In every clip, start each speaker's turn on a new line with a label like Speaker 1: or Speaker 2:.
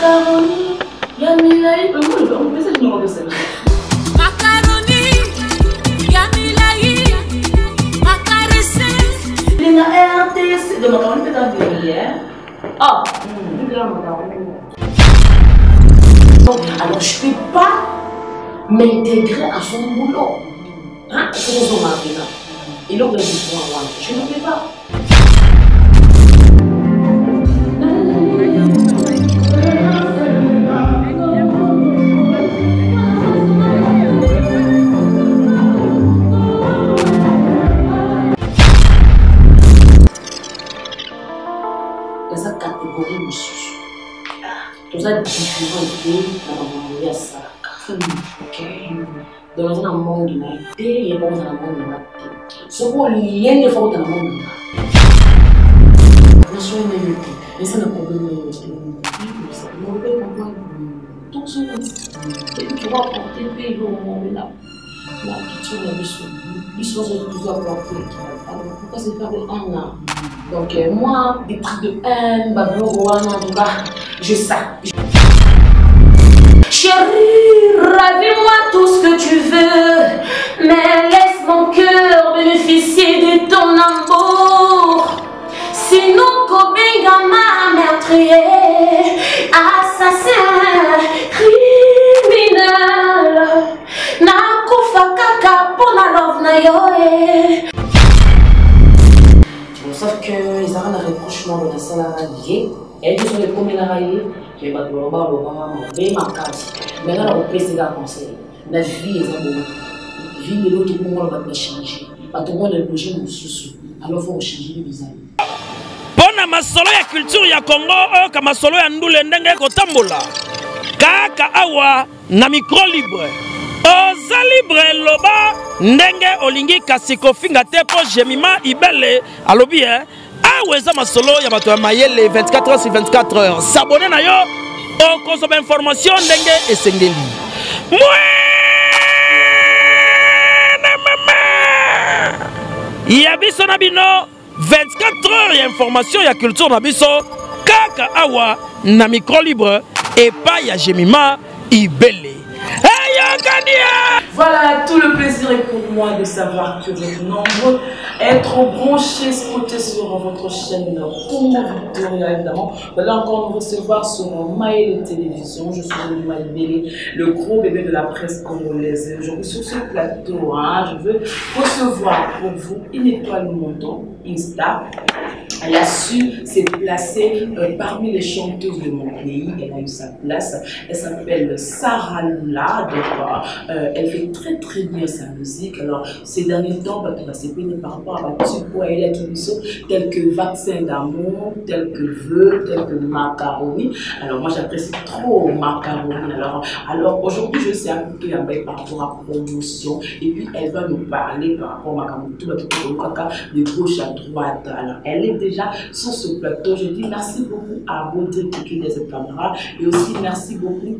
Speaker 1: Macaroni, Yamilaï. On peut essayer de me rendre celle-là.
Speaker 2: Macaroni, Yamilaï, Macaressé.
Speaker 1: Il y a RTS de macaroni peut-être hier. Ah, alors je ne peux pas m'intégrer à son boulot. Hein? C'est son mari là. Et l'autre je ne peux pas. Essa categoria monsieur. Tout ça différent dans la ça. Ok. Dans un monde de il y a pas dans un monde de ce qu'on lien de faut dans le monde. Je suis une mais c'est un problème tout ça. Et tu vas porter le monde là. La question de l'issue. L'issue c'est toujours porter. Alors pourquoi c'est faire de un là? Donc moi, des trucs de haine, en tout cas, je sais. Chérie, ravis-moi tout ce que tu veux, mais laisse mon cœur bénéficier de ton amour. Sinon, Kobenga m'a meurtrier, assassin, criminel, nakufa kaka pona love na yo. Sauf qu'ils ont un rapprochement de la salariée. Et ils sont les premiers salariés. Je vais pas te le dire, ma case. Maintenant, on peut se faire conseil. La vie est un bon. La vie de l'autre, tout le monde va changer. Pas tout le monde est logé dans le sous-sous. Alors, il faut changer les visages.
Speaker 3: Pona masolo ya culture ya Congo, ka masolo ya ndule ndenge kotambola. Kaka awa na micro libre. Oza libre loba ndenge olingi kasiko finga te po Jemima Ibele alobi aweza masolo ya bato ya mayele 24 heures sur 24 heures. S'abonner na yo o consomme information ndenge esengeli. Ya biso na bino 24 heures ya information ya culture na biso kaka awa na micro libre et pas ya Jemima Ibele.
Speaker 1: Voilà, tout le plaisir est pour moi de savoir que vous êtes nombreux à être branchés, scrutés sur votre chaîne Congo Victoria, évidemment. Voilà encore nous recevoir sur Maël Télévision. Je suis Maël Bélé, le gros bébé de la presse congolaise. Aujourd'hui, sur ce plateau, je veux recevoir pour vous une étoile montante, Insta. Elle a su se placer parmi les chanteuses de mon pays. Elle a eu sa place. Elle s'appelle Sarah Lula. Donc, elle fait très bien sa musique. Alors, ces derniers temps, elle va se plaindre par rapport à elle a tels que Vaccin d'amour, tels que Vœux, tels que Macaroni. Alors, moi, j'apprécie trop Macaroni. Alors aujourd'hui, je sais un peu par rapport à promotion. Et puis, elle va nous parler par rapport à Macaroni, de gauche à droite. Alors, elle est déjà sur ce plateau. Je dis merci beaucoup à Baudry qui est cette caméra. Et aussi, merci beaucoup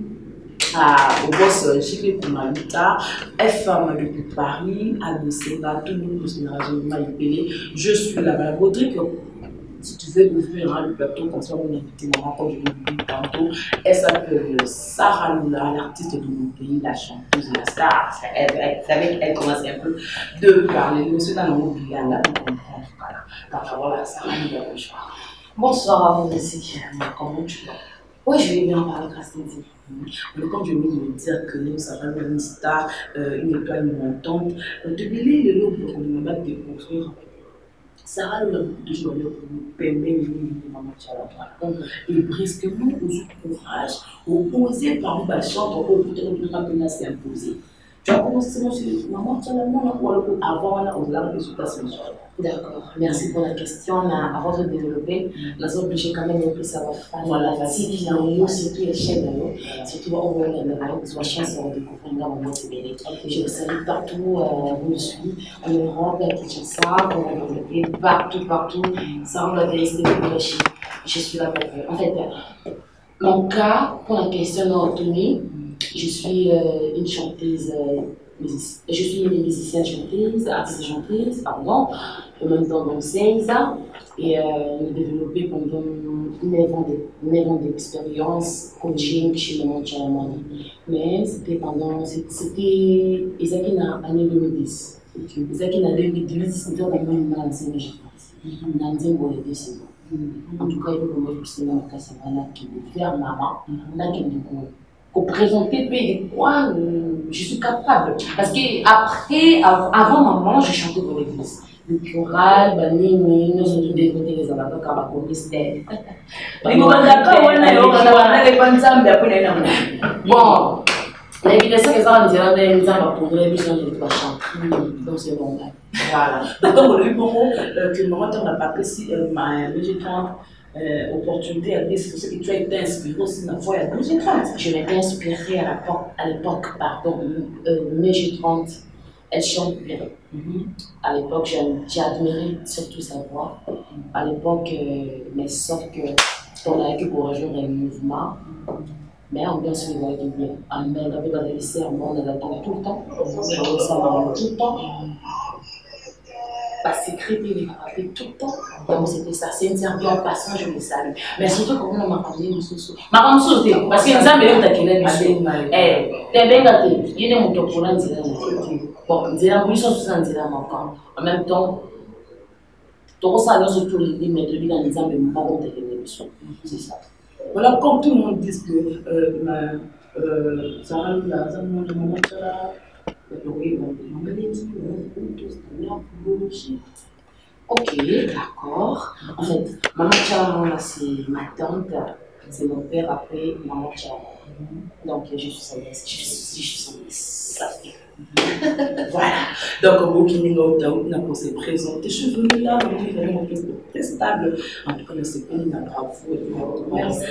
Speaker 1: au boss Gilles Koumaluta, FM depuis Paris, à Bessega, tout le monde de ce Maïpélé. Je suis là-bas. Baudry, si tu veux ouvrir le plateau, comme ça, on a invité maman, comme je l'ai dit tantôt. Elle s'appelle Sarah Lula, l'artiste de mon pays, la chanteuse, la star. C'est avec elle commence un peu de parler. Monsieur dans le mot là, on comprend. Voilà. Voilà, Sarah Lula, bonsoir. Bonsoir à vous aussi. Comment tu vas? Oui, je vais bien parler grâce à vous. Comme je viens de me dire que nous, ça va une star, une étoile montante. Depuis les lieux où on va découvrir, Sarah Lula, toujours là pour nous permettre de maman Tchala. Et brusquement, au courage, au oser parmi les chants, au bout de notre s'imposer. Tu as commencé maman Tchala, avant, on a aux résultats sensuels. D'accord, merci pour la question. Avant de développer, nous sommes obligés quand même de plus savoir faire. Voilà, si il y a un mot, surtout les chaînes, surtout on voit la chance de découvrir un moment, c'est bien. Je vous salue partout où je suis, en Europe, à Kinshasa, on a développé partout, ça on l'a décidé de lâcher. Je suis là pour vous. En fait, mon cas, pour la question de je suis une chanteuse
Speaker 4: Je suis musicienne chanteuse, artiste chanteuse, pardon, en même temps donc 16 ans. Et j'ai développé pendant 9 ans d'expérience coaching chez Maman Tchalamani. Mais c'était exactement en année 2010. Exactement en 2010, c'était quand même une lancée de en tout cas, il faut que moi je puisse me casser qui veut faire maman, là qui me présenter quoi je suis capable. Parce que avant maman, je chantais dans l'église. Le choral, nous sommes dégoûtés les amateurs car ma communiste. Bon, l'invitation que ça va dire, les gens vont prendre les besoins de trois chants. Donc c'est normal.
Speaker 1: Voilà. Donc, on a eu beaucoup que maman n'a pas pris si ma opportunité à dire ce que tu as été inspiré aussi dans la foi à 12h30.
Speaker 4: Je m'étais inspirée à l'époque, pardon, Mégé30. Elle chante bien. À l'époque, j'ai admiré surtout sa voix. À l'époque, mais sauf que on a été pour rejoindre un mouvement. Mais on bien se le voit bien. En même temps, dans les sermons, on attend tout le temps. Ça m'a tout le temps. Parce que crépé, il est tout le temps. Donc c'était ça. C'est une servie en passant, je le salue. Mais surtout, comment on m'a parlé de ce soir. Ma femme saute. Parce que nous avons eu un taquet là. T'es bien gâté. Il y a des moutons pour l'indire. Bon, on dirait que nous sommes tous en direct encore. En même temps, tout ça, nous sommes tous les deux, mais depuis dans les âmes, nous n'avons pas de télévision. C'est ça.
Speaker 1: Voilà, comme tout le monde dit que ça va nous la maman
Speaker 4: ok, d'accord. En fait, Maman Tchalamani, c'est ma tante, c'est mon père après Maman Tchalamani. Donc, je suis son sa fille.
Speaker 1: Voilà. Donc, au Kiniga, on a posé présenter. Je suis venue là, on est vraiment très stable. En tout cas, c'est pas une bravo. Merci.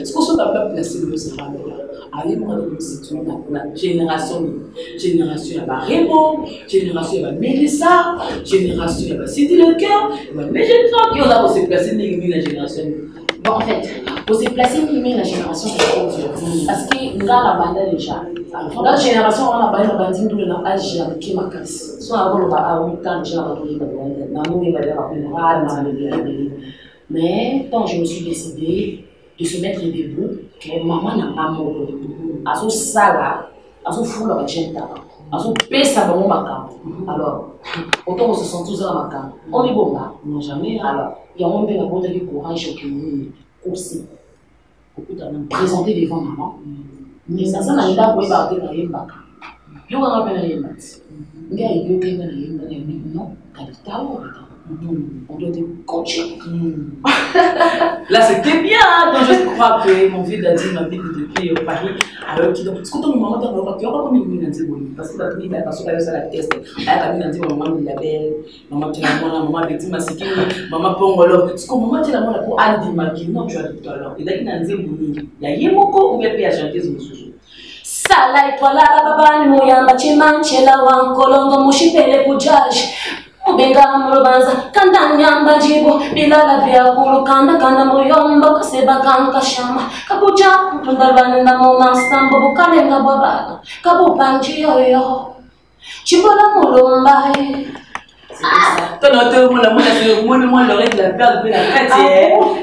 Speaker 1: Ce qu'on se va placer le sera là. Allez, moi, c'est une génération. Génération, il y a Raymond, génération, il y a Mélissa, génération, il y a Sidi Le Cœur, il y a Mégé30. Et on a posé placer la génération.
Speaker 4: Bon, en fait, pour se placer la génération, c'est trop dur. Parce que nous avons la bande déjà. Dans la génération, on a la bande tout le âge qui m'a cassé. Soit avant le à 8 ans, déjà, mais quand je me suis décidée de se mettre debout, que maman n'a pas mort. À ce saga, à ce fou la gente, à ce pèse à mon macan. Alors, autant on se sent tous à la macan. On est bon là.
Speaker 1: Non, jamais.
Speaker 4: Alors, il y a un peu la bonne courage qui nous aussi. Présenter devant maman. Mais ça, ça n'a pas de parler dans les bacs. Je vais rappeler les maths. Il y a eu des gens qui non, on doit être coaché.
Speaker 1: Là, c'était bien. Donc, je crois que mon vieux Daddy m'a dit depuis Paris. Alors, tu dois. Parce que ton maman t'a dit comme il m'a dit, parce que tu as passé par la test. Elle a dit, maman, il a belle. Maman, tu as maman, Betty Masiki, maman, Pongolo. Parce que maman, tu as la pour Andy Maki. Non, tu as dit tout à l'heure. Et d'ailleurs, il y a Yemoko ou bien il y a chanté ce monsieur.
Speaker 4: Sala itwala baba ni muyamba chimanchela wankolongo mushipele kujaji ubenga murubanza kanda nyamba jibo bilala bya kulu kanda muyomba kaseba kanka shama kabuja mpundalanda mu masambo bukalenga baba kabupanji yoyo chibola mulumbai.
Speaker 1: Toi, moi, l'oreille de la peur depuis la fête.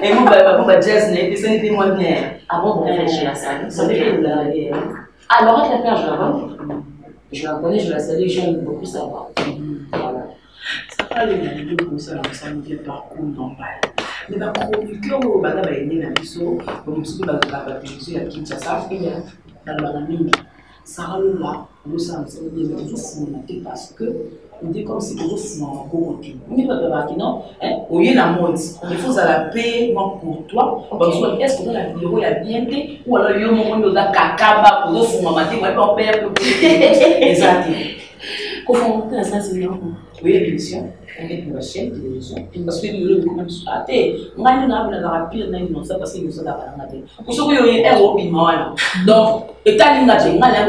Speaker 1: Et moi, jazz, et ça n'était moins bien.
Speaker 4: Avant de réfléchir à ça, ça fait là. Alors, avec la peur, je la connais. Je la connais, je la salue, j'aime beaucoup savoir. Voilà.
Speaker 1: Ça parle de la vidéo comme ça, ça nous vient parcours normal. Mais ma chroniqueur, on va aller dans la mission, on va se faire la télévision, la Kinshasa, et dans la mine. Ça va là, nous sommes des gens parce que on dit comme si nous sommes en côté. On dit pas de non, au lieu de la mode, il faut à la paix, moi pour toi. Est-ce que dans la vidéo il y a bien fait ou alors il y a un moment où il y a caca pour nous fumer matin, moi pas père pour exactement. Qu'au fond, ça c'est bien. Oui, émission, on est pour la chaîne télévision. Parce que nous le commençons à terre. On a une arme dans la pire, non ça parce que nous sommes là dans la terre. Pour ceux qui ont un hobby mal. Donc, et quand il y a des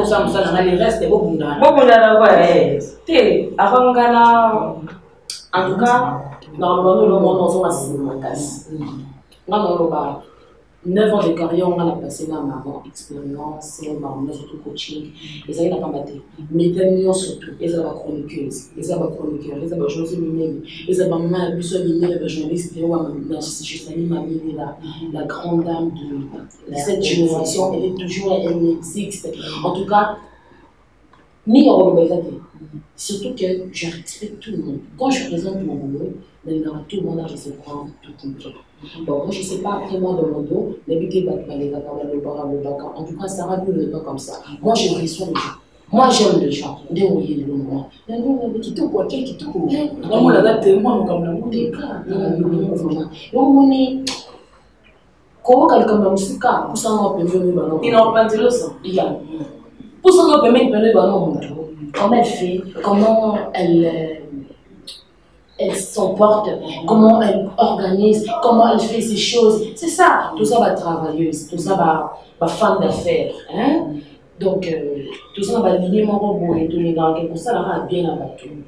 Speaker 1: gens qui sont là, les restes est beaucoup là.
Speaker 4: Beaucoup là, ouais. Avant Ghana, en tout cas, dans le monde, nous sommes assez casse. On a 9 ans de carrière, on a passé ma maman, expérience, maman, surtout coaching, et ça, il n'a pas battu. Mais d'ailleurs, surtout, ils ont chroniqueuse, ils ont chroniqueur, ils ont journaliste, ils ont maman, ils ont journaliste, la grande dame de cette génération, elle est toujours, elle existe. En tout cas, surtout que je respecte tout le monde. Quand je présente mon boulot, tout le monde a se prendre tout compris. Bon, moi je ne sais pas, après moi dans mon dos, en tout cas, ça va nous le pas comme ça. Moi je reçois les gens. Moi j'aime les gens. Comment elle fait, comment elle s'emporte, comment elle organise, comment elle fait ses choses. C'est ça, tout ça va travailleuse, tout ça va femme d'affaires. Hein? Donc, tout ça va lier mon robot et tout les gars, pour ça, là, va bien abattu.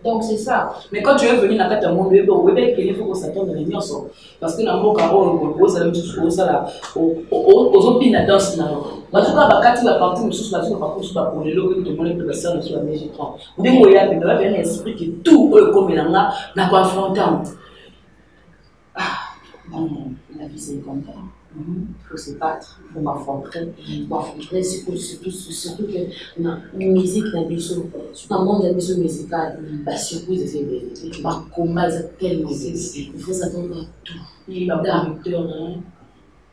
Speaker 4: Donc, c'est ça.
Speaker 1: Mais quand tu es venu dans le monde, il faut qu'on s'attende à l'union. Parce que dans mon cas, on pose la même chose aux opinions dans ce moment. En tout cas, quand tu vas partir, tu vas partir pour les logos de mon époque, ça, sur la magie 30. Vous devez avoir un esprit qui tout comme il n'a pas affronté.
Speaker 4: La vie, c'est comme ça. Il faut se battre, il faut m'affronter. M'affronter, surtout que la musique, surtout dans le monde de la musique musicale, surtout, c'est comment tellement. Il faut s'attendre à tout. D'acteur,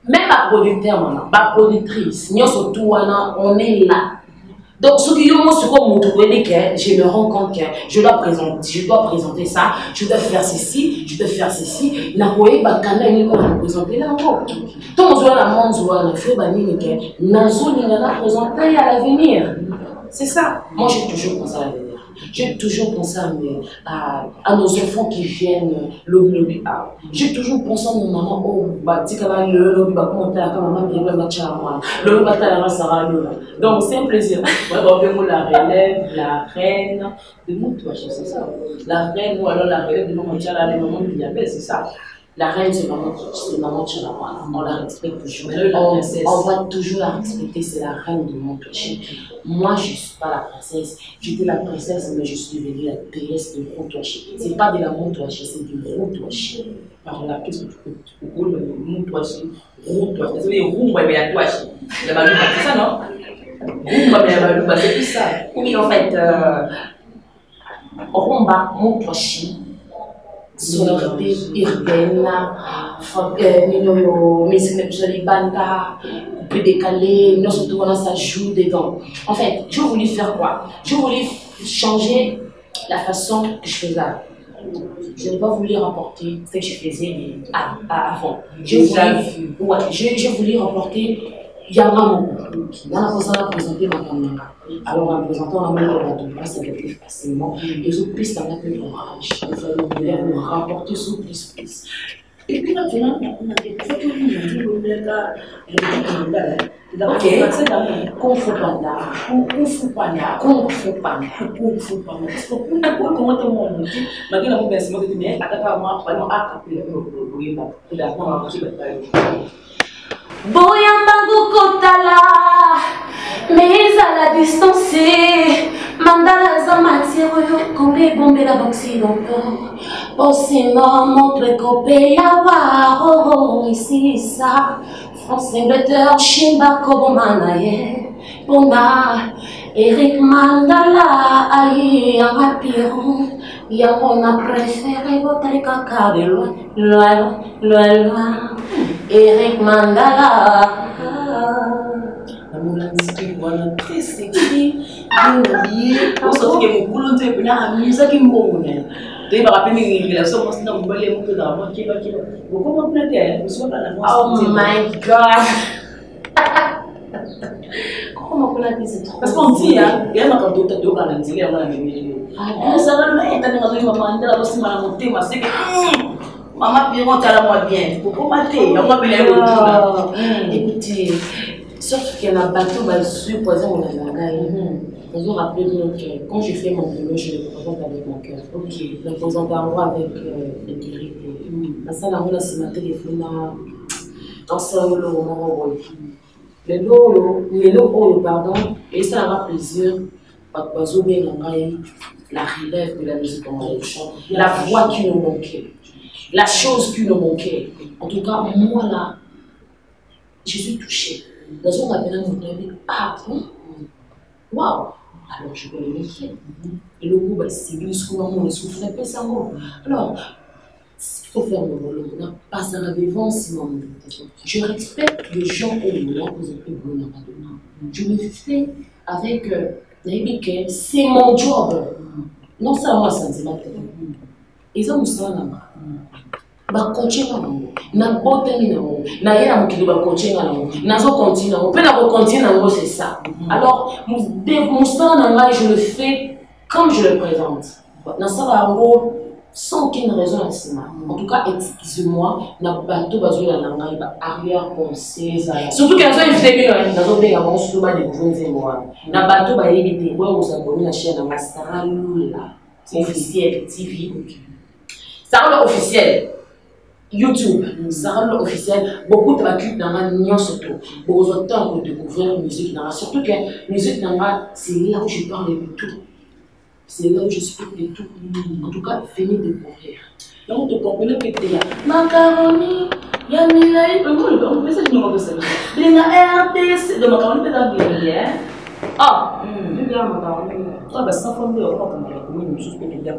Speaker 4: même ma producteur, ma productrice, surtout, on est là. Donc, ce qui est je me rends compte que je dois présenter ça, je dois faire ceci, je dois faire ceci. La poésie, on va présenter là. Donc, on doit la monde, fait présenter à l'avenir. C'est ça. Moi, j'ai toujours pensé à l'avenir. J'ai toujours pensé à nos enfants qui viennent lobby. J'ai toujours pensé à mon maman, le lobby va monter à maman, donc c'est un plaisir. La relève, la reine de mon toit, c'est ça. La reine ou alors la relève de mon tchala, les mamans du diabète, c'est ça. La reine, c'est maman Tchalama. On la respecte toujours. On va toujours la respecter, c'est la reine de mon toit. Moi, je ne suis pas la princesse. J'étais la princesse, mais je suis devenue la déesse de Montouaché. Ce n'est pas de la Montouaché, c'est de Montouaché. Par là, qu'est-ce que tu peux le Montouaché? Montouaché. C'est les roues, mais la touaché. La balouba, c'est ça, non? Rumba, mais la balouba, c'est tout ça. Oui, en fait, Rumba, Montouaché. Sonorité urbaine, musique banda, coupé décalé, surtout quand ça joue dedans. En fait, je voulais faire quoi? Je voulais changer la façon que je faisais. Je n'ai pas voulu rapporter ce que je faisais avant. Je voulais rapporter Yamamo. On a présenté ma caméra. Alors, en présentant la main de la ça va plus facilement. Les autres pistes, on a plus d'orage. Vous allez nous rapporter sous plus. Et puis maintenant, on a des photos de ok. Kung Fu Panda. Kung Fu Panda. Kung Fu Panda. Kung Fu Panda. Comment tout le monde dit, malgré la mauvaise mode, mais à ta moi, vraiment à capter le Boyambangu Kotala, mais à la distance, Mandala Zamatier, Kombe Bombe la Occidental, Bossino, montre Kopé Yawa, ici ça, France Angleterre, Chimba Kobomanaye, Bona, Eric Mandala, Aïe, Rapiron, Yamon a préféré votre caca de loin, loin, loin, loin. Eric Mandala.
Speaker 1: La Moulanski, voilà, très sexy. Vous sortez que mon boulot est venu à musique qui m'ouvre. Tu vas rappeler une relation, moi, c'est dans le balai, mon peu d'argent, qui va. Vous comprenez, vous soyez dans la voix.
Speaker 4: Oh my god. Comment on a dit c'est trop?
Speaker 1: Parce qu'on dit, il y a un canton de deux canons, il y a un canton. Ça va me être dans le moment où on va monter, moi, c'est que. Maman Piron, tu as moi bien. Pourquoi mater? On va bien le
Speaker 4: écoutez, sauf qu'il y a un bateau, je suis posé mon langage. Vous vous rappelez que quand je fais mon boulot, je le présente avec mon cœur. Ok. Je le présente en moi avec l'intégrité. Ça, là, on a sur ma téléphone. dans ce moment. Les lots, pardon, et ça aura plaisir. La relève de la musique congolaise, la voix qui nous manquait, la chose qui nous manquait. En tout cas, moi là, je suis touchée. Dans un appel, on m'a dit, ah bon, waouh, alors je vais le métier. Et le groupe, c'est lui, on souffle un peu ça. Alors, il faut faire le boulot, on n'a pas ça la défense. Je respecte les gens au moment où vous êtes plus bon. Je le fais avec. C'est mon job. Non seulement sentiment. Ils ont ça là. Ba coacher na bote na ngo na yela mukili ba coacher na ngo na zo continuer on peut la continuer na ngo c'est ça. Alors mon sang na ngai je le fais comme je le présente. Na ça va ngo sans aucune raison en tout cas excuse-moi na bateau bazo la ngai ba arrière pensée surtout quand ça il fait bien na zo benga bon sur ba de bonze moi na bateau ba yebite bo vous abonner la chaîne na Sarah Lula officiel TV Sarah officiel YouTube, Sarah officiel, beaucoup de trucs dans la nuit surtout. Beaucoup de temps pour découvrir la musique dans la surtout que la musique dans la c'est là où je parle de tout. C'est là où je suis de tout. En tout cas, venez découvrir. Donc, tu comprends que tu es là. Macaroni, Yamilai, on peut se dire que c'est ça. Il y a RDC, de macaroni, peut-être bien. Ah, bien macaroni. Ah, ben, ça fait de comme la commune, je suis pas bien.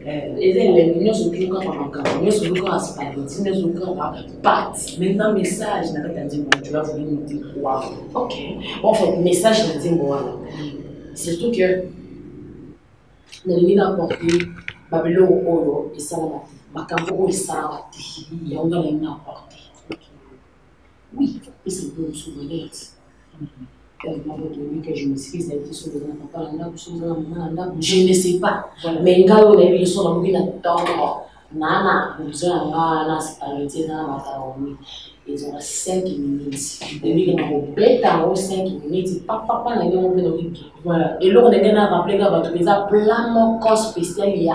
Speaker 4: Les millions sont toujours quand on macaroni, ils sont toujours à spaghetti, ils sont toujours à pâtes. Maintenant, message, n'a pas dit, bon, tu vas vouloir nous dire quoi. Ok. En fait, message, n'a dit, bon, c'est surtout que. Nous avons apporté Babylone Oro et Salamati. Makambo et Salamati. Il y a apporté. Oui, et c'est pour nous souvenir. Que je m'excuse, je ne sais pas. Mais quand on a vu le son, on a vu Nana, nous avons un spaghetti, un macaroni. Ils ont 5 minutes. Depuis qu'on a eu bête à 5 minutes, papa n'a pas eu. Voilà. Et là, on a bien rappelé que les plats mon spécial, il y a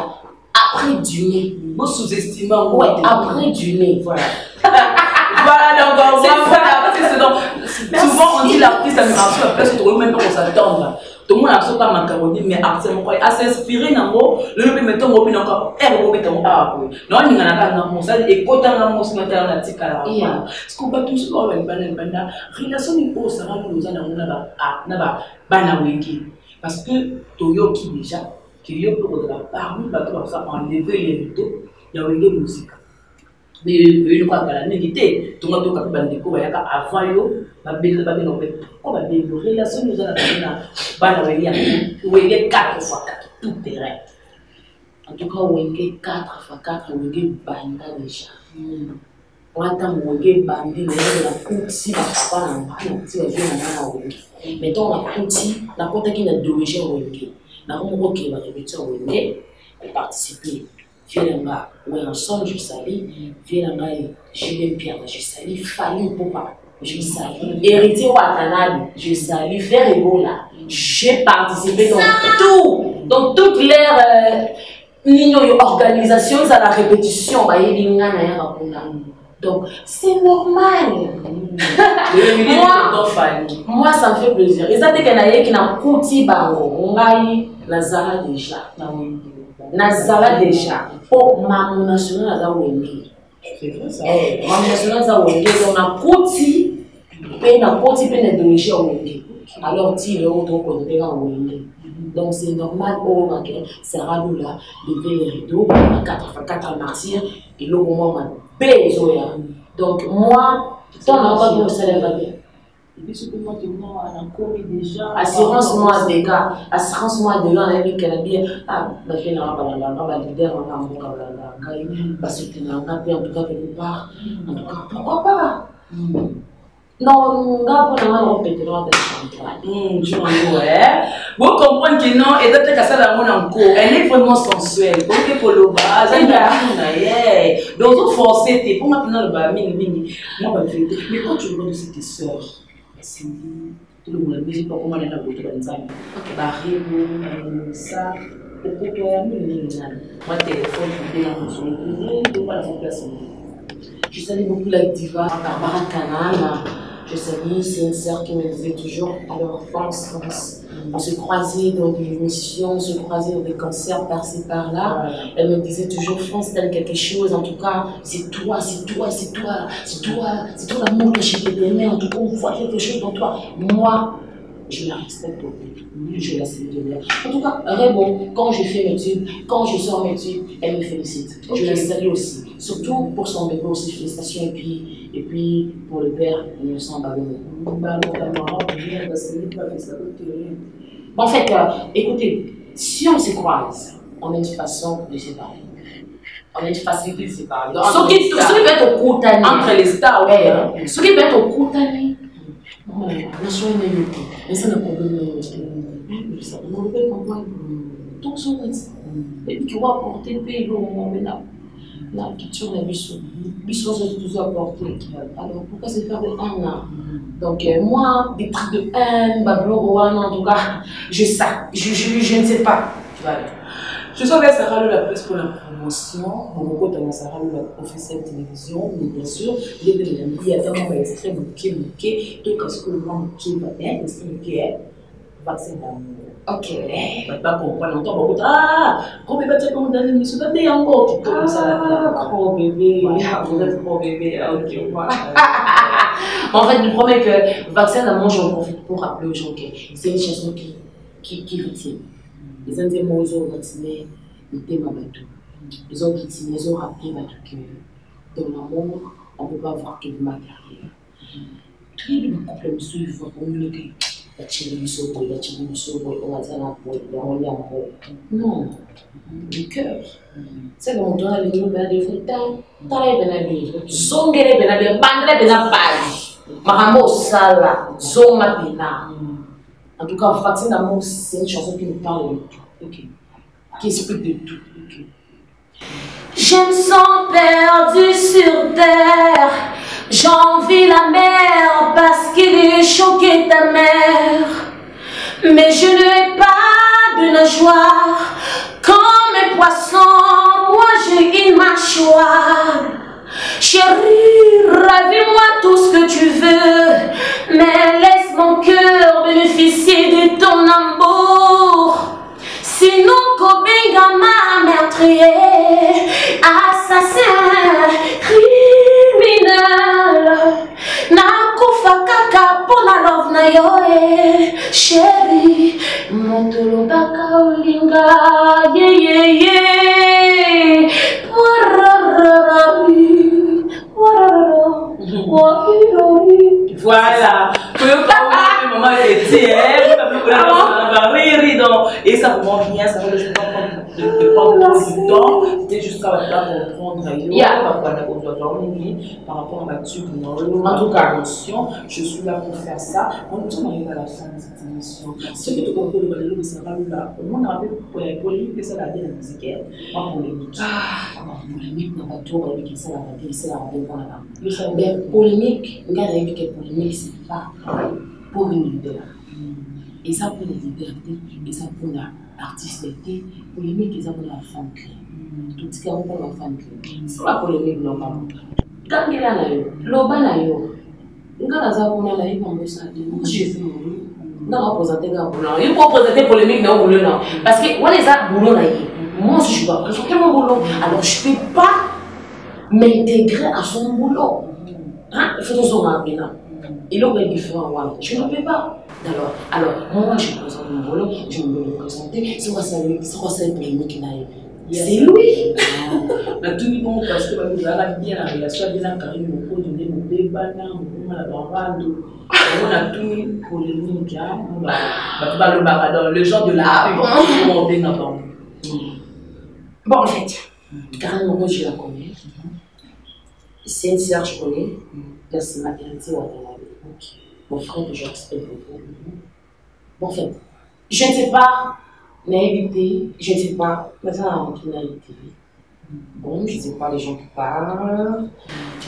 Speaker 4: après dîner. Vous sous-estimez. Ouais, après dîner. Voilà. Voilà, donc, c'est donc. Souvent, on dit l'artiste a mis un peu, parce que tout le monde peut s'attendre. Tout le monde a fait pas macaroni, mais absolument à s'inspirer dans le même mettons au bin encore et au mettons ah oui non il n'y en a pas dans mon salle et quand on a mon cinéma on a dit qu'à la ce qu'on va tous voir une bande relation ni pour ça nous allons na ba bana wengi parce que toyo qui déjà qui yo pour de la parmi ba tout ça enlever les rideaux il y a une musique mais une fois qu'elle a négité tout le monde a bande ko ya avant yo ba belle on fait quoi ba belle relation nous allons bana wengi wengi 4 fois 4 tout terrain. En tout cas, on a 4 fois 4, on a banda déjà. On a bandé, la couti, la papa, la couti, la vie, mettons la couti, la côte qui n'a d'origine Wenge. La roue qui va répéter Wenge, on participer. Viens là, on est ensemble, je salue. Viens là, Julien Pierre, je salue. Fali Popa, je salue. Héritier Watanabe, je salue. Faire Ebola, j'ai participé dans tout, dans toutes les organisations à la répétition. Donc, c'est normal. Moi, ça me fait plaisir. Et ça, c'est qu'il y a un petit bango. On a eu Nazara déjà. Nazara déjà. Pour ma nationale, c'est vrai ça. Ma nationale, on a petit peine d'origine. Alors, si le autre côté, donc c'est normal, Sarah Lula, lever les rideaux, 4x4 martyr, et le moment donc moi, ton enfant me célèbre bien. Assurance moi des gars, assurance moi de l'an avec qu'elle a bien. Ah, ma fille n'a pas la leader, on a un bon câble, parce que tu n'as pas en tout cas quelque part. En tout cas, pourquoi pas? Non, on a pas vraiment répété dans
Speaker 1: tu vous comprenez que non, et peut-être que ça la monnaie en cours, elle est vraiment sensuelle. Donc pour le bas, donc vous forcez, pour maintenant le bas, mini, moi ma vérité. Mais quand tu regardes tes sœurs, c'est tout le monde, mais pas comment elle a voté dans les amis. Barré, ça, peut-être que moi téléphone, je vais dans mon son, je vais pas la faire.
Speaker 4: Je salue beaucoup la diva Barbara Canal. Je salue, c'est une sœur qui me disait toujours, alors France. On se croisait dans des émissions, on se croisait dans des concerts par-ci par-là. Elle me disait toujours, France, t'as quelque chose, en tout cas, c'est toi l'amour que j'ai donné, en tout cas, on voit quelque chose dans toi. Moi, je la respecte beaucoup. Je la salue de l'air. En tout cas, Raymond, quand je fais mes tubes, quand je sors mes tubes, elle me félicite. Okay. Je la salue aussi. Surtout pour son bébé aussi, félicitations. Et puis pour le père, il me semble ballonné. En fait, écoutez, si on se croise, on a une façon de se parler. On a une facilité de se parler. Ce qui peut être au côté entre les stars, ce qui peut être au côté. Non, ça n'a pas de tout ça, et puis tu vas apporter le pays la culture de Bissau. Bissau, c'est tout ça apporté. Alors, pourquoi se faire de haine? Donc, moi, des trucs de haine, en tout cas, je ne sais pas.
Speaker 1: Je sens que Sarah la presse pour la promotion. Mon côté, Sarah la officielle télévision, mais bien sûr, il y a tellement d'extraits bouquets, tout ce que le monde qui va bien, expliquer, vaccin d'amour.
Speaker 4: Ok.
Speaker 1: On va pas comprendre longtemps, beaucoup gros bébé, tu es comme dans l'émission, tu es encore, tu commences à la gros bébé, vous êtes gros bébé, ok, voilà.
Speaker 4: En fait, je promets que vaccin d'amour, j'en profite pour rappeler aux gens que c'est une chanson qui est victime. Les Indiens, ils ont vacciné le thème à bateau. Ils ont victimé, ils ont rappelé que dans l'amour, on ne peut pas avoir que de ma carrière. Tous les couples me suivent pour communiquer. Non, du cœur. C'est comme on doit aller au bas de fond. T'as benabi, zongere benabi, bandre benabi. Mahamo sala, zonga bena. En tout cas, vaccin d'amour, c'est une chanson qui nous parle de tout, okay. Qui explique de tout. Okay. Je me sens perdu sur terre, j'envie la mer parce qu'il est choqué ta mère. Mais je n'ai pas de nageoire, comme un poisson, moi j'ai une mâchoire. Chérie, ravis-moi tout ce que tu veux, mais laisse mon cœur bénéficier de ton amour. Sinon, Kobenga m'a meurtrier, assassin, criminel. Nakufa kaka pona love na yo, chérie, montolo baka olinga,
Speaker 1: Voilà. Maman et ça vraiment bien, ça veut dire de prendre du temps, c'était jusqu'à comprendre par rapport à ma tube. En tout cas, je suis là pour faire ça. On arrive à la fin de cette émission. Ce que tu comprends, le sera là. On a rappelé pour les polémiques, ça la bien la musique, pas polémique.
Speaker 4: Polémique n'a pas tout, polémique, ça la radio, c'est la radio pour la dame. Mais polémique, regardez que polémique, c'est pas pour une leader. Et ça pour la liberté, et ça pour l'artistique, polémique, et ça pour la femme clé. Tout ce qui est pour la femme clé. C'est la polémique, non pas. Quand il y a l'oba na yo, quand la zone a eu comme ça, j'ai fait mon boulot. Non, présenter un boulot. Il faut présenter polémique dans le boulot. Parce que moi, les autres boulot, moi, je dois présenter mon boulot. Alors, je ne peux pas m'intégrer à son boulot. Il faut que nous apprenions. Il est différent. Je ne peux pas. Alors, moi, je présente mon boulot, je vais me présenter. C'est quoi ça, le polémique qu'il a eu? C'est lui.
Speaker 1: Mais tout le monde, parce que nous avons bien la relation, bien la carrière, nous avons donné nos débats, nous avons on a tout pour les polémiques. Le genre de la
Speaker 4: bon, en fait, Karen Mogo, je la connais. C'est une sœur, je connais. C'est ma vérité ou mon frère que je respecte beaucoup. Bon, en fait, je ne sais pas. Naïveté, je ne sais pas, mais ça a une naïveté. Bon, je ne sais pas les gens qui parlent.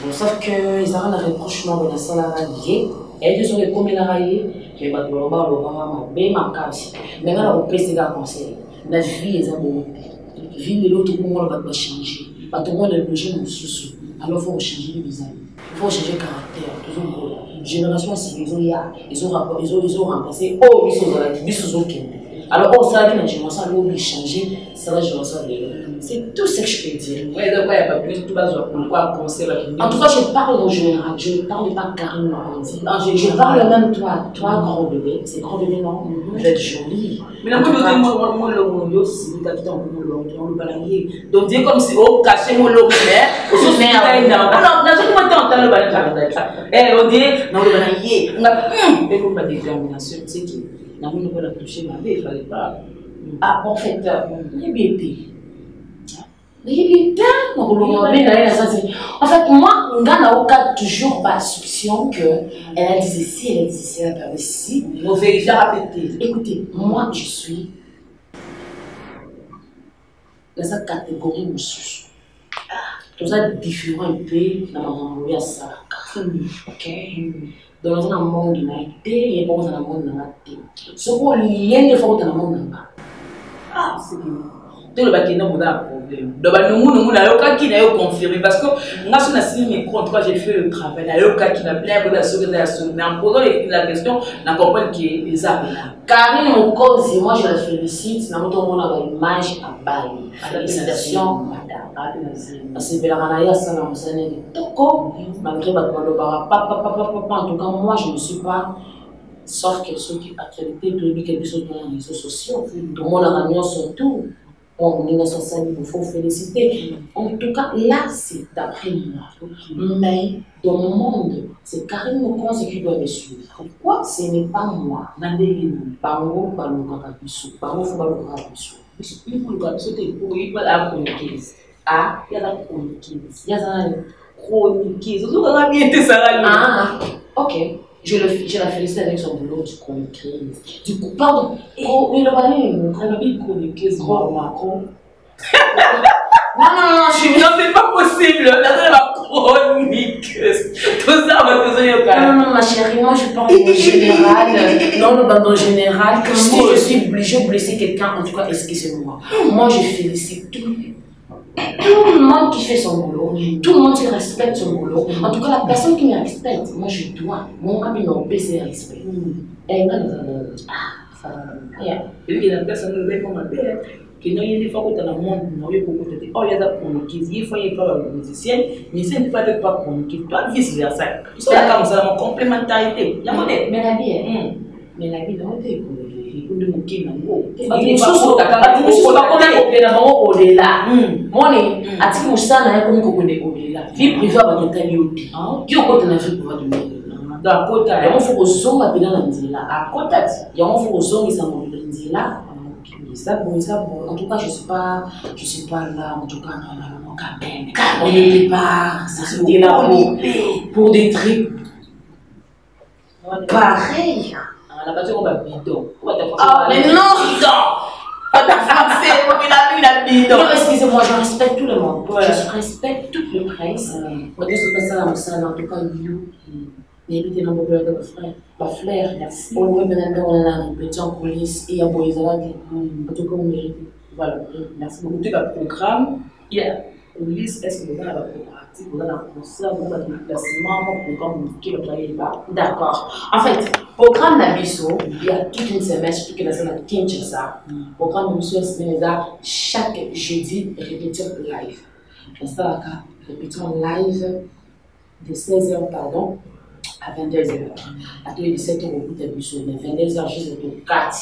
Speaker 4: Bon, sauf qu'ils ont un rapprochement de la salle à rallier. Et ils sont les premiers à rallier. Mais bah, ma casse. Mais là, on peut se faire conseil. La vie est un bon. La vie de l'autre monde va changer. Pas tout le monde est obligé de nous soucier. alors il faut changer le visage. Il faut changer le caractère. Toujours génération, ils ont remplacé. Oh, ils sont alors, on sait que la génération a oublié de changer, c'est la génération de l'élève. C'est tout ce que je peux dire.
Speaker 1: Oui, donc, il n'y a pas plus de base pour quoi conseil.
Speaker 4: En tout cas, je parle en général. Je ne parle pas Karine Lorenzi. Je parle même toi, grand bébé. C'est grand bébé, non? Vous êtes joli.
Speaker 1: Mais là, moi, le monde, c'est le capitaine, on le balayer. Donc, c'est comme si on cachait mon logo, mais au sens merde. Non, je ne m'entends pas le balayer. On dit, non, le balayer. On a fait une détermination. C'est qui? On n'a pas touché ma vie, il ne fallait pas.
Speaker 4: Ah, en fait, il y en fait, moi, on n'a toujours pas soupçon qu'elle a dit ci, elle a dit ci, elle a perdu ci.
Speaker 1: On vérifie à répéter.
Speaker 4: Écoutez, moi, je suis dans cette catégorie de sous. Tout ça différent un peu dans ma vie à ça. Ok? Dans un monde de naïveté, il y a pas dans un monde de naïveté. Ce qu'on lien de fois dans un monde de
Speaker 1: ah, c'est bien. Tout le bac est non, on a un problème. Donc, nous avons qui n'a confirmé parce que nous avons signé mes comptes quand j'ai fait le travail. Nous avons qui n'a plein de choses. Mais en posant la question, on comprend qu'il y a des armes là.
Speaker 4: Karine, mon cause, moi je la félicite. Nous avons une image à Bali. Félicitations, madame. C'est bien la manaya, ça n'a pas de toko. Malgré ma en tout cas, moi je ne suis pas. Sauf que ceux qui actualité publient quelque chose dans les réseaux sociaux. Tout le monde a ramené surtout. On est dans ce il faut féliciter. En tout cas, là, c'est d'après moi. Mais dans mon monde, c'est Karine Mokonzi qui doit me suivre. Pourquoi? Ce n'est pas moi. Bango, Bango, Kabisu. Bango, Bango, Kabisu.
Speaker 1: Il faut le Kabisu, il faut la chroniquise. Ah, il y a la chroniquise. Il y a la chroniquise. Vous avez bien été ça là.
Speaker 4: Ah, ok. Je la félicite avec son boulot du chroniquise. Du coup, pardon. Oh, il a une chroniquise. Macron. Non, je suis.
Speaker 1: Non, c'est pas possible. C'est ma chroniqueuse. Tout ça, on va te
Speaker 4: non, ma chérie, moi je parle en général. Non, le bandon général. Si je suis obligée de blesser quelqu'un, en tout cas, excusez-moi. Moi, je félicite tout le monde qui fait son boulot, tout le monde qui respecte son boulot. En tout cas, la personne qui me respecte, moi je dois. Mon cabinet baisser le respect. Et là, nous avons. Ah, ça va.
Speaker 1: Et puis, la personne ne veut pas m'appeler. Que nous, il faut que dans le monde, nous avons beaucoup de oh, il y a des chroniqueuses, il faut y avoir des musiciens, mais c'est ne pas chroniquer, toi, vice versa. C'est comme ça, la complémentarité.
Speaker 4: Mais la vie, non, c'est
Speaker 1: de moquer nango.
Speaker 4: Vie privée va te tailler. Qui au côté de la vie privée de d'accord, il y a un faux son à pédale à côté. Il y a un faux son qui s'en là. En tout cas, je suis pas là. En tout cas, non, on n'était pas. C'était là pour des trucs pareils.
Speaker 1: On a pas dit qu'on va bidon.
Speaker 4: Ah, mais non! Pas ta français, il a bidon. Non, excusez-moi, je respecte tout le monde. Je respecte toute le presse. On dit que ça, en tout cas, mais il était dans mon blog de ma frère. Merci. On a répété en police et en police. En tout cas, on mérite. Voilà, merci beaucoup.
Speaker 1: Tu as le programme. Il y a police, est-ce que vous avez un coopératif, vous avez un concert, vous avez un déplacement, un programme qui va travailler là?
Speaker 4: D'accord. En fait, programme d'Abisso, il y a toute une semaine, surtout que la semaine à Kinshasa. Programme d'Abisso, chaque jeudi, répétition live. C'est ça, répétition live de 16h, pardon, à 22h. À tous les 17h, au bout d'Abisso, mais 22h, juste au 4.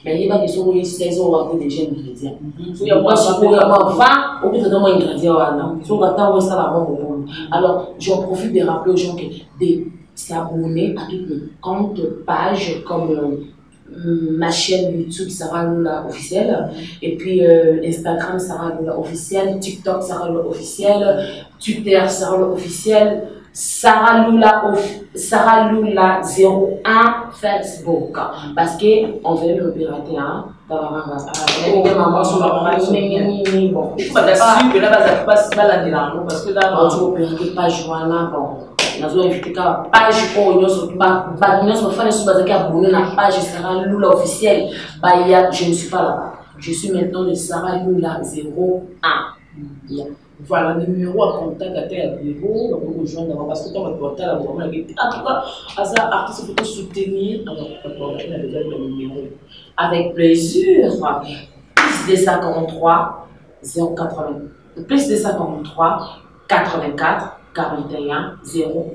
Speaker 4: Mais il y a des gens qui sont 16h, on va des jeunes ingrédients. Il y a moi, si vous avez 20, au bout de moins ingrédients, si on attend, ça va bon. Alors, j'en profite de rappeler aux gens que s'abonner à toutes mes comptes, pages comme ma chaîne YouTube Sarah Lula officielle, et puis Instagram Sarah Lula officielle, TikTok Sarah Lula officielle, Twitter Sarah Lula officielle, Sarah Lula 01 Facebook, parce qu'on veut le pirater, hein. Bon, il faut pas t'assurer que là, ça pas la délangue, parce que là, on ne peut pas jouer là, bon. Nous avons invité la page pour nous faire la page Sarah Lula officielle. Je ne suis pas là-bas. Je suis maintenant de Sarah Lula 01.
Speaker 1: Voilà, numéro à contact à tel bureau, on peut rejoindre d'abord parce que quand on porte la voix, en tout cas, à ça, artiste, il faut soutenir, alors on a déjà le numéro.
Speaker 4: Avec plaisir. Plus de 143 080. Plus de 143 84 41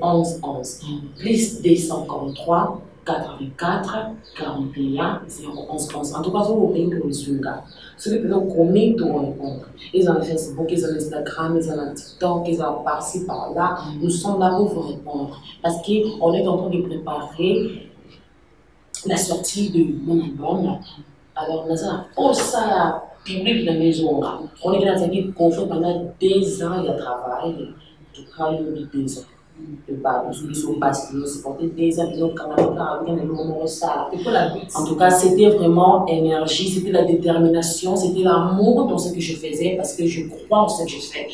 Speaker 4: 011 11. Plus de 143 84 41 011 11. En tout cas, vous pouvez que les Zunga. Ceux qui peuvent commettre ton rencontre. Ils ont Facebook, ils ont Instagram, ils ont TikTok, ils ont par-ci, par-là. Nous sommes là pour vous répondre. Parce qu'on est en train de préparer la sortie de mon album. Alors, nous avons ça public dans la maison. On est dans une conférence pendant 2 ans, il y a travail. En tout cas, il y a eu 2 ans. Le bas, ils sont passés, c'est porté 2 ans, ils ont quand même ça. En tout cas, c'était vraiment énergie, c'était la détermination, c'était l'amour dans ce que je faisais parce que je crois en ce que je fais.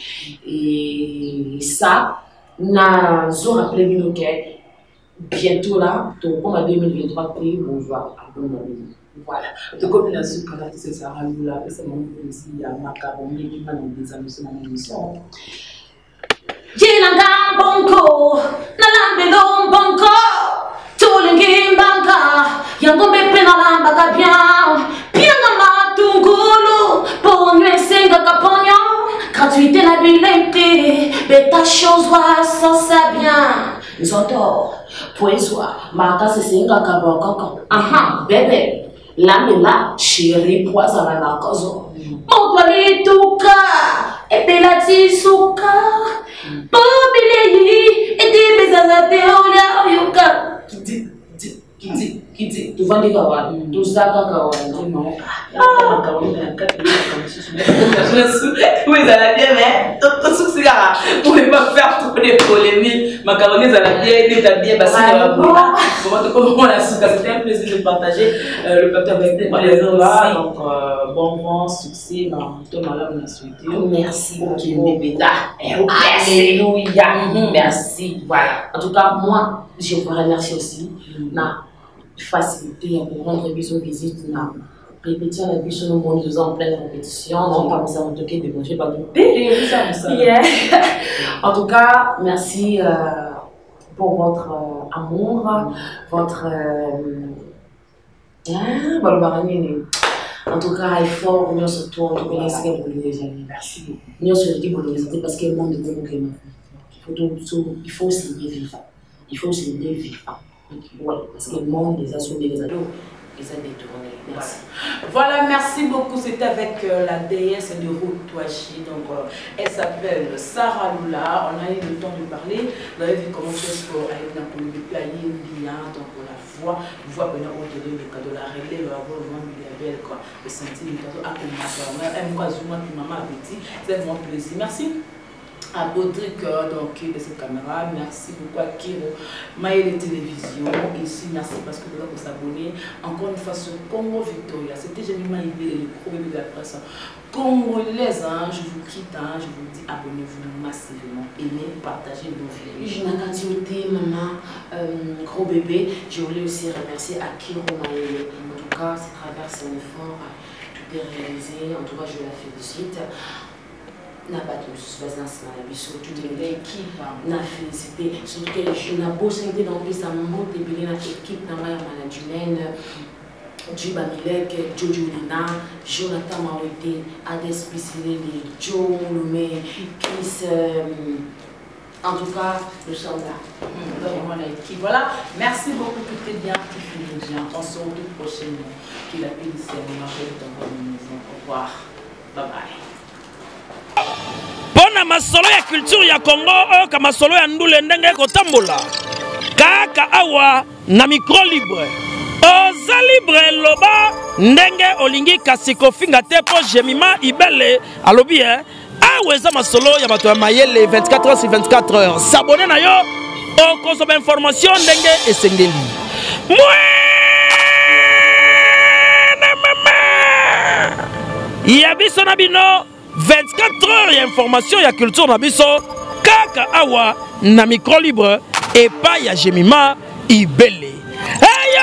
Speaker 4: Et ça, nous avons rappelé bientôt là, donc en 2023, puis bonjour.
Speaker 1: Voilà. Donc, comme il a su que c'est ça, c'est mon plaisir, il y a Macaroni qui m'a donné des annonces dans l'émission.
Speaker 4: Jinanga bonko, nalambelo bonko, tulingi banka, yangombe pena lamba bien, pianga matungulu, ponye senga kaponyo, gratuité la bilente, beta chose ça ça bien, zoto, poiswa, maka se senga kaboko, aha, bébé, lamela, chérie, poison à la cause, montoli tuka, et pelati souka. Bobilei et des bezazate olia oyuka kiti tu vandi kawa tu saka kawa non
Speaker 1: Macaroni dans la carte oui ça l'a bien mais tout ce que ça pour ne pas faire trop de polémiques Macaroni ça l'a bien il est bien parce que comment la souka c'était un plaisir de partager le plateau avec les gens là donc bon vent succès tout malheur on a souhaité
Speaker 4: merci beaucoup alléluia merci voilà en tout cas moi je vous remercie aussi na facilité pour rendre visite na répétition la bûche nous monde en pleine répétition non pas ça en tout cas de manger pas de en tout cas merci pour votre amour votre en tout cas effort nous surtout en tout cas c'est que vous les amis merci nous surtout pour les parce que le monde il faut aussi vivre il faut aussi vivre ouais parce que le monde des assos des ados merci.
Speaker 1: Voilà, merci beaucoup. C'était avec la déesse de Routouachi. Donc, elle s'appelle Sarah Lula. On a eu le temps de parler. Vous avez vu comment c'est pour aller dans le pays bien. Donc, la voix pendant au-delà du cadeau, la relève, la voix, le monde est belle, quoi. Le sentiment, elle m'a zoomé, maman a petit. C'est vraiment plaisir. Merci à Baudric donc de cette caméra, merci beaucoup à Kiro, Maëlle Télévision, ici merci parce que vous avez s'abonner encore une fois sur Congo Victoria, c'était Jemima Ibele, le premier de la presse congolaise, hein, je vous quitte, hein, je vous dis abonnez-vous massivement, aimez, partagez nos vidéos.
Speaker 4: Je n'ai qu'à dire maman, gros bébé, je voulais aussi remercier à Kiro Maëlle, en tout cas c'est à travers son effort, tout est réalisé, en tout cas je la félicite. N'a pas de souffrance dans la vie, surtout de l'équipe. N'a félicité, surtout que je n'ai pas été dans le ça monte et bien l'équipe dans la management. Djiba Milek, Jojo Lina, Jonathan Mawete, Ades Pissilele, Joe Moulomé, Chris. En tout cas, nous sommes là.
Speaker 1: Vraiment l'équipe. Voilà, merci beaucoup, tout est bien, tout finit bien. On se retrouve prochainement. Qu'il a pu ici à Marseille dans votre maison. Au revoir. Bye bye.
Speaker 3: Pona masolo ya culture ya Congo oka masolo ya ndule ndenge kotambola kaka awa na micro libre oza libre loba ndenge olingi kasi kofinga te po Jemima Ibele alobi aweza masolo ya bato ya mayele 24 heures sur 24 heures s'abonner na yo okozoma information ndenge esengeli ya biso na bino 24 heures ya information ya culture na biso kaka awa na micro libre epa ya Jemima Ibele. Hey,